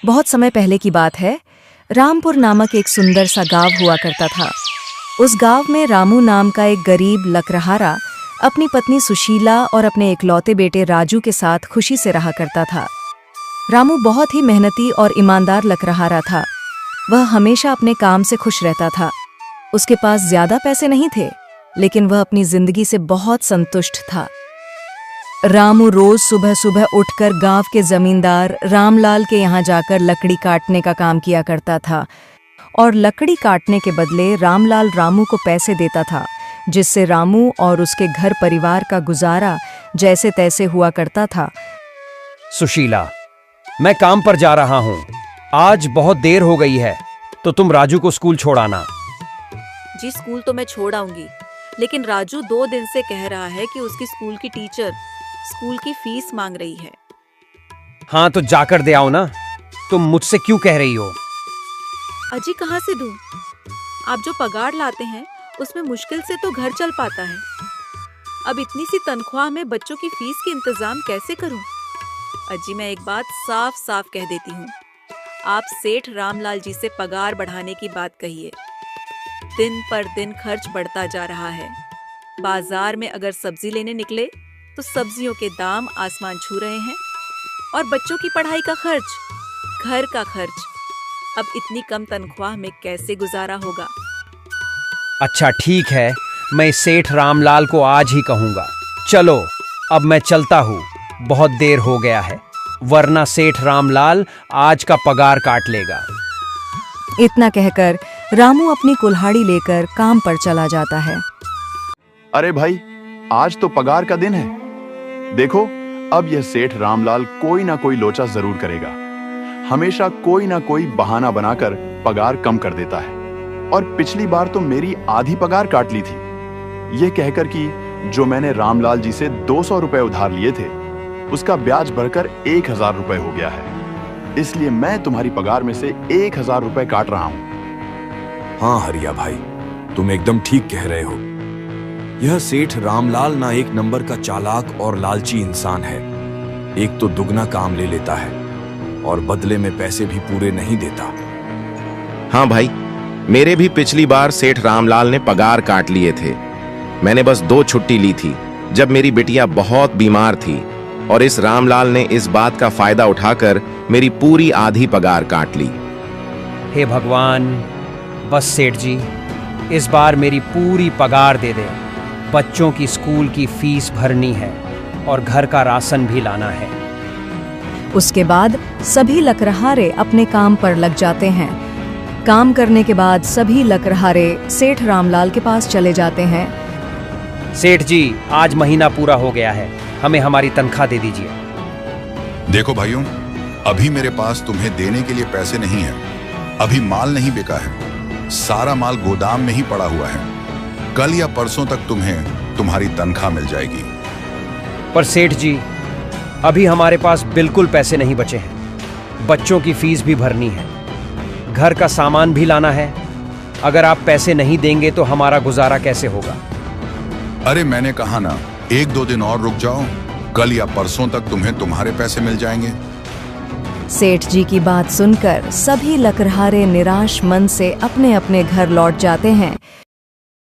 बहुत समय पहले की बात है। रामपुर नामक एक सुंदर सा गांव हुआ करता था। उस गांव में रामू नाम का एक गरीब लकड़हारा अपनी पत्नी सुशीला और अपने इकलौते बेटे राजू के साथ खुशी से रहा करता था। रामू बहुत ही मेहनती और ईमानदार लकड़हारा था। वह हमेशा अपने काम से खुश रहता था। उसके पास ज्यादा पैसे नहीं थे, लेकिन वह अपनी जिंदगी से बहुत संतुष्ट था। रामू रोज सुबह सुबह उठकर गांव के जमींदार रामलाल के यहाँ जाकर लकड़ी काटने का काम किया करता था और लकड़ी काटने के बदले रामलाल रामू को पैसे देता था, जिससे रामू और उसके घर परिवार का गुजारा जैसे तैसे हुआ करता था। सुशीला, मैं काम पर जा रहा हूँ। आज बहुत देर हो गई है, तो तुम राजू को स्कूल छोड़ाना। जी स्कूल तो मैं छोड़ आऊंगी, लेकिन राजू 2 दिन से कह रहा है कि उसकी स्कूल की टीचर स्कूल की फीस मांग रही है। हाँ तो जाकर दे आओ ना। तुम मुझसे क्यों कह रही हो? अजी कहाँ से दूं? आप जो पगार लाते हैं उसमें मुश्किल से तो घर चल पाता है। अब इतनी सी तनख्वाह में बच्चों की फीस के इंतजाम कैसे करूं? अजी मैं एक बात साफ साफ कह देती हूँ, आप सेठ रामलाल जी से पगार बढ़ाने की बात कहिए। दिन पर दिन खर्च बढ़ता जा रहा है। बाजार में अगर सब्जी लेने निकले तो सब्जियों के दाम आसमान छू रहे हैं, और बच्चों की पढ़ाई का खर्च, घर का खर्च। अब इतनी कम तनख्वाह में कैसे गुजारा होगा? अच्छा ठीक है, मैं सेठ रामलाल को आज ही कहूंगा। चलो अब मैं चलता हूँ, बहुत देर हो गया है, वरना सेठ रामलाल आज का पगार काट लेगा। इतना कहकर रामू अपनी कुल्हाड़ी लेकर काम पर चला जाता है। अरे भाई, आज तो पगार का दिन है। देखो, अब यह सेठ रामलाल कोई ना कोई लोचा जरूर करेगा। हमेशा कोई ना कोई बहाना बनाकर पगार कम कर देता है, और पिछली बार तो मेरी आधी पगार काट ली थी, यह कहकर कि जो मैंने रामलाल जी से 200 रुपए उधार लिए थे उसका ब्याज बढ़कर 1000 रुपए हो गया है। इसलिए मैं तुम्हारी पगार में से 1000 रुपए काट रहा हूं। हाँ हरिया भाई, तुम एकदम ठीक कह रहे हो। यह सेठ रामलाल ना एक नंबर का चालाक और लालची इंसान है। एक तो दुगना काम ले लेता है और बदले में पैसे भी पूरे नहीं देता। हाँ भाई, मेरे भी पिछली बार सेठ रामलाल ने पगार काट लिए थे। मैंने बस 2 छुट्टी ली थी जब मेरी बिटिया बहुत बीमार थी, और इस रामलाल ने इस बात का फायदा उठाकर मेरी पूरी आधी पगार काट ली। हे भगवान, बस सेठ जी इस बार मेरी पूरी पगार दे दे। बच्चों की स्कूल की फीस भरनी है और घर का राशन भी लाना है। उसके बाद सभी लकड़हारे अपने काम पर लग जाते हैं। काम करने के बाद सभी लकड़हारे सेठ रामलाल के पास चले जाते हैं। सेठ जी, आज महीना पूरा हो गया है, हमें हमारी तनख्वाह दे दीजिए। देखो भाइयों, अभी मेरे पास तुम्हें देने के लिए पैसे नहीं है। अभी माल नहीं बिका है, सारा माल गोदाम में ही पड़ा हुआ है। कल या परसों तक तुम्हें तुम्हारी तनख्वाह मिल जाएगी। पर सेठ जी, अभी हमारे पास बिल्कुल पैसे नहीं बचे हैं। बच्चों की फीस भी भरनी है, घर का सामान भी लाना है। अगर आप पैसे नहीं देंगे तो हमारा गुजारा कैसे होगा? अरे मैंने कहा ना, 1-2 दिन और रुक जाओ, कल या परसों तक तुम्हें तुम्हारे पैसे मिल जाएंगे। सेठ जी की बात सुनकर सभी लकड़हारे निराश मन से अपने अपने घर लौट जाते हैं।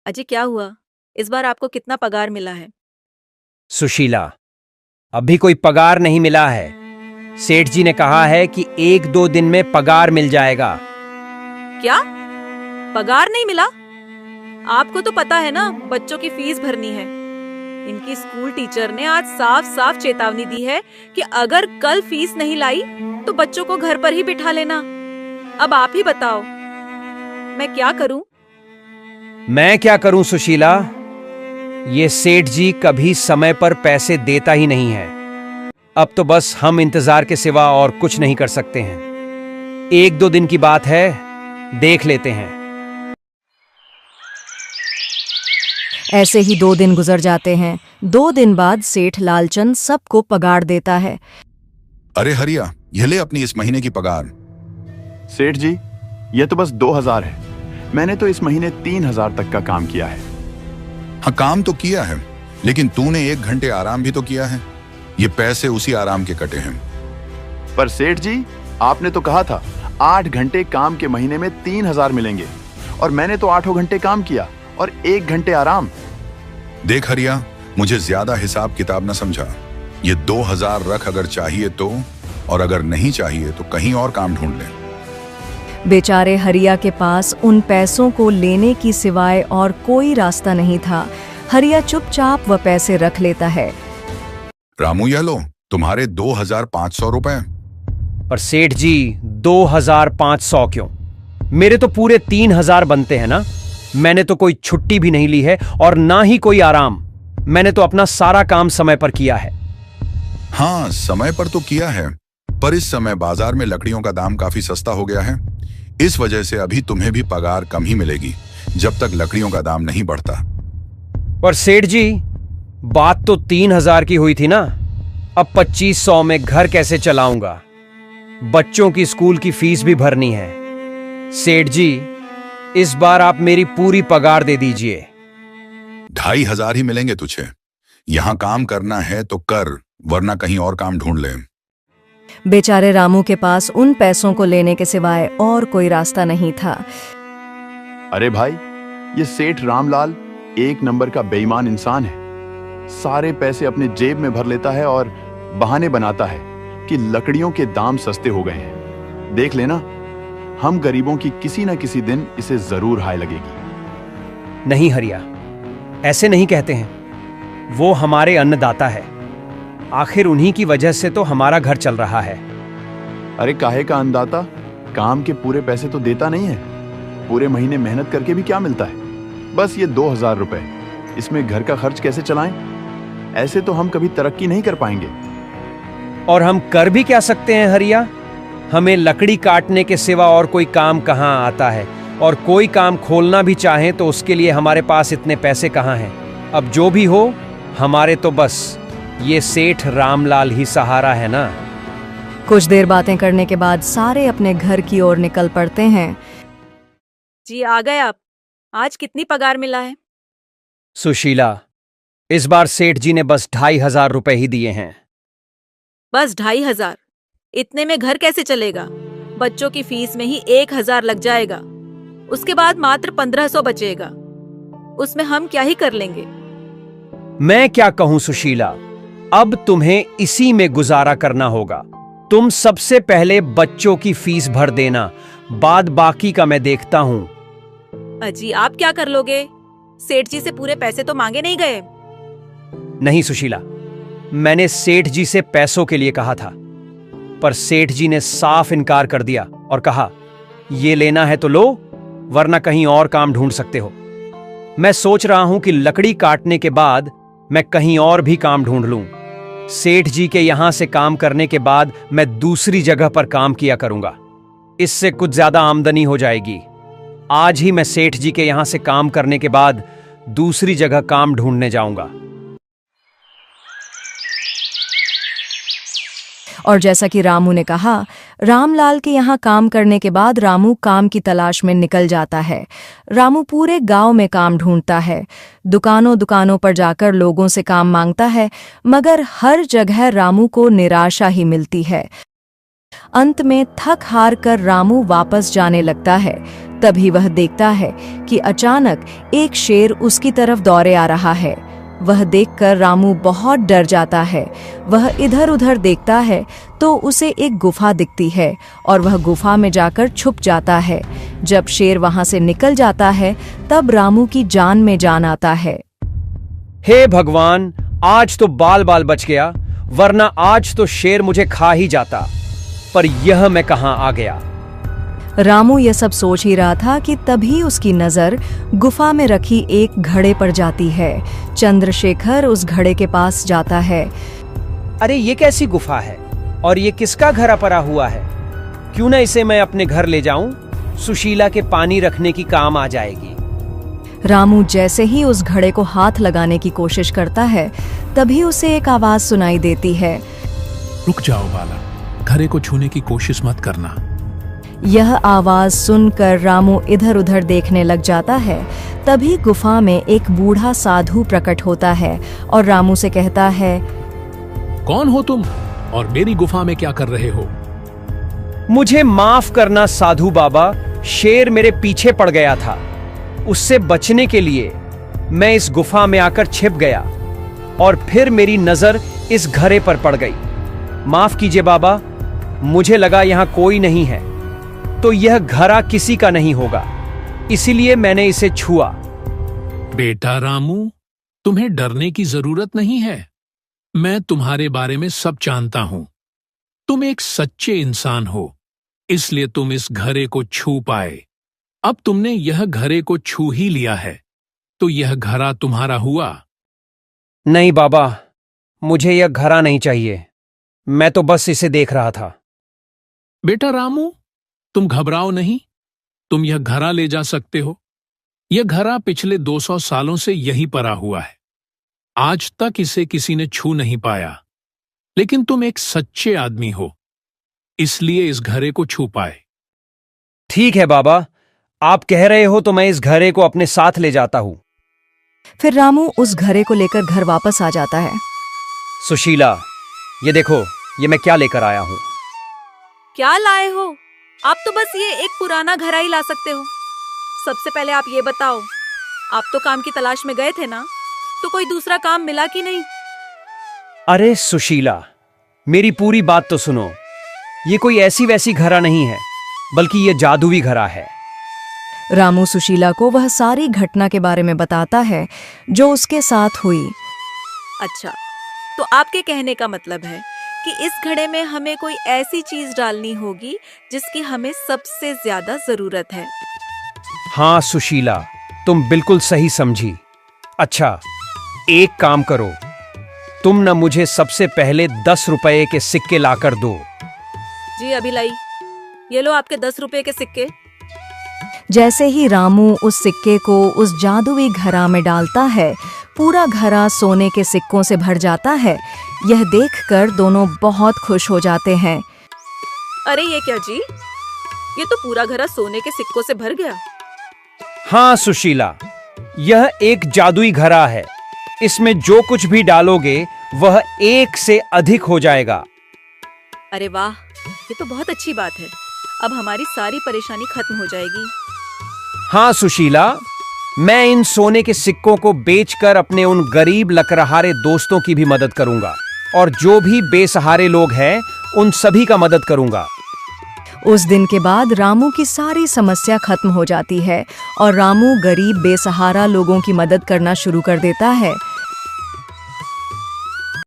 अजी क्या हुआ? इस बार आपको कितना पगार मिला है? सुशीला, अभी कोई पगार नहीं मिला है। सेठ जी ने कहा है कि 1-2 दिन में पगार मिल जाएगा। क्या? पगार नहीं मिला? आपको तो पता है ना, बच्चों की फीस भरनी है। इनकी स्कूल टीचर ने आज साफ साफ चेतावनी दी है कि अगर कल फीस नहीं लाई तो बच्चों को घर पर ही बिठा लेना। अब आप ही बताओ, मैं क्या करूं? मैं क्या करूं सुशीला? ये सेठ जी कभी समय पर पैसे देता ही नहीं है। अब तो बस हम इंतजार के सिवा और कुछ नहीं कर सकते हैं। 1-2 दिन की बात है, देख लेते हैं। ऐसे ही 2 दिन गुजर जाते हैं। 2 दिन बाद सेठ लालचंद सबको पगार देता है। अरे हरिया, यह ले अपनी इस महीने की पगार। सेठ जी, यह तो बस 2000 है। मैंने तो इस महीने 3000 तक का काम किया है। हाँ, काम तो किया है, लेकिन तूने 1 घंटे आराम भी तो किया है। ये पैसे उसी आराम के कटे हैं। पर सेठ जी, आपने तो कहा था 8 घंटे काम के महीने में 3,000 मिलेंगे, और मैंने तो 8 घंटे काम किया और 1 घंटे आराम। देख हरिया, मुझे ज्यादा हिसाब किताब न समझा। ये 2,000 रख अगर चाहिए तो, और अगर नहीं चाहिए तो कहीं और काम ढूंढ ले। बेचारे हरिया के पास उन पैसों को लेने की सिवाय और कोई रास्ता नहीं था। हरिया चुपचाप वह पैसे रख लेता है। रामू, यह लो तुम्हारे 2,500 रुपए। पर सेठ जी 2,500 क्यों? मेरे तो पूरे 3,000 बनते हैं ना। मैंने तो कोई छुट्टी भी नहीं ली है और ना ही कोई आराम। मैंने तो अपना सारा काम समय पर किया है। हाँ, समय पर तो किया है, पर इस समय बाजार में लकड़ियों का दाम काफी सस्ता हो गया है। इस वजह से अभी तुम्हें भी पगार कम ही मिलेगी जब तक लकड़ियों का दाम नहीं बढ़ता। पर सेठ जी, बात तो 3,000 की हुई थी ना। अब 2,500 में घर कैसे चलाऊंगा? बच्चों की स्कूल की फीस भी भरनी है। सेठ जी, इस बार आप मेरी पूरी पगार दे दीजिए। 2,500 ही मिलेंगे तुझे। यहां काम करना है तो कर, वरना कहीं और काम ढूंढ ले। बेचारे रामू के पास उन पैसों को लेने के सिवाय और कोई रास्ता नहीं था। अरे भाई, ये सेठ रामलाल एक नंबर का बेईमान इंसान है। सारे पैसे अपने जेब में भर लेता है और बहाने बनाता है कि लकड़ियों के दाम सस्ते हो गए हैं। देख लेना, हम गरीबों की किसी न किसी दिन इसे जरूर हाय लगेगी। नहीं हरिया, ऐसे नहीं कहते हैं। वो हमारे अन्नदाता है। आखिर उन्हीं की वजह से तो हमारा घर चल रहा है। अरे काहे का अन्नदाता? काम के पूरे पैसे तो देता नहीं है। पूरे महीने मेहनत करके भी क्या मिलता है? बस ये 2,000 रुपए। इसमें घर का खर्च कैसे चलाएं? ऐसे तो हम कभी तरक्की नहीं कर पाएंगे। और हम कर भी क्या सकते हैं हरिया? हमें लकड़ी काटने के सिवा और कोई काम कहाँ आता है? और कोई काम खोलना भी चाहें तो उसके लिए हमारे पास इतने पैसे कहाँ हैं? अब जो भी हो, हमारे तो बस ये सेठ रामलाल ही सहारा है ना। कुछ देर बातें करने के बाद सारे अपने घर की ओर निकल पड़ते हैं। जी आ गए आप। आज कितनी पगार मिला है? सुशीला, इस बार सेठ जी ने बस 2,500 रुपए ही दिए हैं। बस 2,500? इतने में घर कैसे चलेगा? बच्चों की फीस में ही 1,000 लग जाएगा। उसके बाद मात्र 1,500 बचेगा। उसमें हम क्या ही कर लेंगे? मैं क्या कहूं सुशीला, अब तुम्हें इसी में गुजारा करना होगा। तुम सबसे पहले बच्चों की फीस भर देना, बाद बाकी का मैं देखता हूं। अजी, आप क्या कर लोगे? सेठ जी से पूरे पैसे तो मांगे नहीं गए। नहीं सुशीला, मैंने सेठ जी से पैसों के लिए कहा था, पर सेठ जी ने साफ इनकार कर दिया और कहा, ये लेना है तो लो, वरना कहीं और काम ढूंढ सकते हो। मैं सोच रहा हूं कि लकड़ी काटने के बाद मैं कहीं और भी काम ढूंढ लूं। सेठ जी के यहां से काम करने के बाद मैं दूसरी जगह पर काम किया करूंगा। इससे कुछ ज्यादा आमदनी हो जाएगी। आज ही मैं सेठ जी के यहां से काम करने के बाद दूसरी जगह काम ढूंढने जाऊंगा। और जैसा कि रामू ने कहा, रामलाल के यहाँ काम करने के बाद रामू काम की तलाश में निकल जाता है। रामू पूरे गांव में काम ढूंढता है, दुकानों दुकानों पर जाकर लोगों से काम मांगता है, मगर हर जगह रामू को निराशा ही मिलती है। अंत में थक हार कर रामू वापस जाने लगता है। तभी वह देखता है कि अचानक एक शेर उसकी तरफ दौड़े आ रहा है। वह देखकर रामू बहुत डर जाता है। वह इधर उधर देखता है तो उसे एक गुफा दिखती है और वह गुफा में जाकर छुप जाता है। जब शेर वहां से निकल जाता है तब रामू की जान में जान आता है। हे भगवान, आज तो बाल बाल बच गया, वरना आज तो शेर मुझे खा ही जाता। पर यह मैं कहां आ गया? रामू यह सब सोच ही रहा था कि तभी उसकी नजर गुफा में रखी एक घड़े पर जाती है। चंद्रशेखर उस घड़े के पास जाता है। अरे ये कैसी गुफा है और ये किसका घड़ा पड़ा हुआ है? क्यों ना इसे मैं अपने घर ले जाऊं? सुशीला के पानी रखने की काम आ जाएगी। रामू जैसे ही उस घड़े को हाथ लगाने की कोशिश करता है तभी उसे एक आवाज सुनाई देती है। रुक जाओ बाला, घड़े को छूने की कोशिश मत करना। यह आवाज सुनकर रामू इधर उधर देखने लग जाता है। तभी गुफा में एक बूढ़ा साधु प्रकट होता है और रामू से कहता है, कौन हो तुम और मेरी गुफा में क्या कर रहे हो? मुझे माफ करना साधु बाबा, शेर मेरे पीछे पड़ गया था। उससे बचने के लिए मैं इस गुफा में आकर छिप गया और फिर मेरी नजर इस घरे पर पड़ गई। माफ कीजिए बाबा, मुझे लगा यहां कोई नहीं है, तो यह घरा किसी का नहीं होगा, इसीलिए मैंने इसे छुआ। बेटा रामू, तुम्हें डरने की जरूरत नहीं है। मैं तुम्हारे बारे में सब जानता हूं। तुम एक सच्चे इंसान हो, इसलिए तुम इस घरे को छू पाए। अब तुमने यह घरे को छू ही लिया है, तो यह घरा तुम्हारा हुआ। नहीं बाबा, मुझे यह घरा नहीं चाहिए, मैं तो बस इसे देख रहा था। बेटा रामू, तुम घबराओ नहीं, तुम यह घरा ले जा सकते हो। यह घरा पिछले 200 सालों से यहीं पड़ा हुआ है। आज तक इसे किसी ने छू नहीं पाया, लेकिन तुम एक सच्चे आदमी हो, इसलिए इस घरे को छू पाए। ठीक है बाबा, आप कह रहे हो तो मैं इस घरे को अपने साथ ले जाता हूं। फिर रामू उस घरे को लेकर घर वापस आ जाता है। सुशीला, ये देखो, ये मैं क्या लेकर आया हूं। क्या लाए हो? आप तो बस ये एक पुराना घड़ा ही ला सकते हो। सबसे पहले आप ये बताओ, आप तो काम की तलाश में गए थे ना, तो कोई दूसरा काम मिला कि नहीं? अरे सुशीला, मेरी पूरी बात तो सुनो। ये कोई ऐसी वैसी घरा नहीं है, बल्कि ये जादुई घरा है। रामू सुशीला को वह सारी घटना के बारे में बताता है जो उसके साथ हुई। अच्छा, तो आपके कहने का मतलब है कि इस घड़े में हमें कोई ऐसी चीज डालनी होगी जिसकी हमें सबसे ज्यादा जरूरत है। हाँ सुशीला, तुम बिल्कुल सही समझी। अच्छा, एक काम करो, तुम न मुझे सबसे पहले 10 रुपए के सिक्के लाकर दो। जी अभी लाई। ये लो आपके 10 रुपए के सिक्के। जैसे ही रामू उस सिक्के को उस जादुई घड़ा में डालता है, पूरा घड़ा सोने के सिक्कों से भर जाता है। यह देखकर दोनों बहुत खुश हो जाते हैं। अरे ये क्या जी, ये तो पूरा घड़ा सोने के सिक्कों से भर गया। हाँ सुशीला, यह एक जादुई घड़ा है। इसमें जो कुछ भी डालोगे वह 1 से अधिक हो जाएगा। अरे वाह, ये तो बहुत अच्छी बात है। अब हमारी सारी परेशानी खत्म हो जाएगी। हाँ सुशीला, मैं इन सोने के सिक्कों को बेचकर अपने उन गरीब लकड़हारे दोस्तों की भी मदद करूंगा, और जो भी बेसहारे लोग हैं उन सभी का मदद करूंगा। उस दिन के बाद रामू की सारी समस्या खत्म हो जाती है और रामू गरीब बेसहारा लोगों की मदद करना शुरू कर देता है।